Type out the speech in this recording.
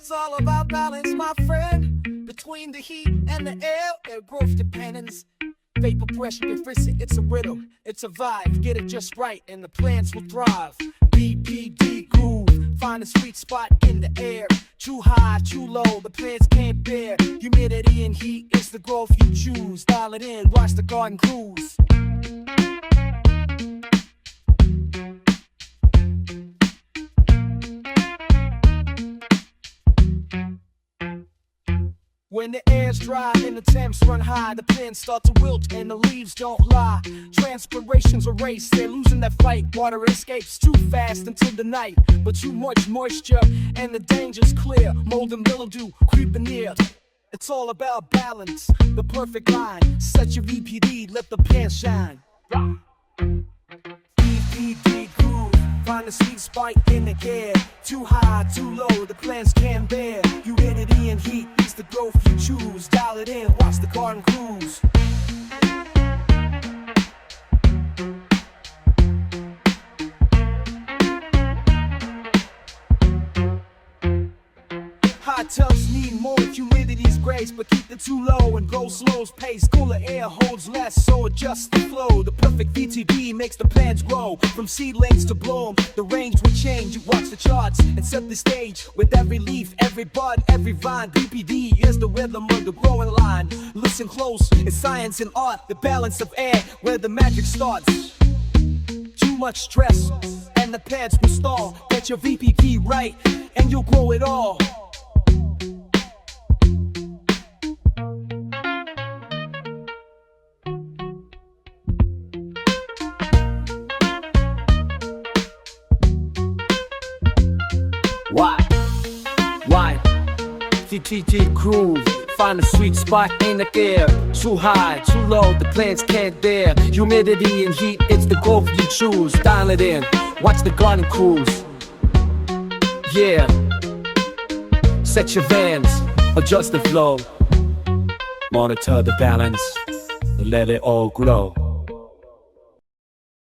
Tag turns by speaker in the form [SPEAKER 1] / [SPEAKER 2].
[SPEAKER 1] It's all about balance, my friend. Between the heat and the air growth dependence. Vapor pressure can fix it, it's a riddle, it's a vibe. Get it just right and the plants will thrive. VPD groove, find a sweet spot in the air. Too high, too low, the plants can't bear. Humidity and heat is the growth you choose. Dial it in, watch the garden cruise. When the air's dry and the temps run high, the plants start to wilt and the leaves don't lie. Transpiration's a race, they're losing their fight. Water escapes too fast until the night, but too much moisture and the danger's clear. Mold and mildew creeping near. It's all about balance, the perfect line. Set your VPD, let the plants shine. VPD groove, find a sweet spot in the air. Too high, too low, the plants can't bear. Humidity and heat is the growth you choose. Dial it in, watch the garden cruise. Hot tubs need more, humidity's grace, but keep it too low and go slow's pace. Cooler air holds less, so adjust the flow. The perfect VTD makes the plants grow from seedlings to bloom. The range will change, you watch the charts and set the stage. With every leaf, every bud, every vine, VPD is the rhythm of the growing line. Listen close, it's science and art, the balance of air, where the magic starts. Too much stress and the plants will stall. Get your VPD right and you'll grow it all. Why? TTT groove, find a sweet spot in the air. Too high, too low, the plants can't bear. Humidity and heat, it's the growth you choose. Dial it in, watch the garden cruise. Yeah, set your vans, adjust the flow. Monitor the balance, let it all grow.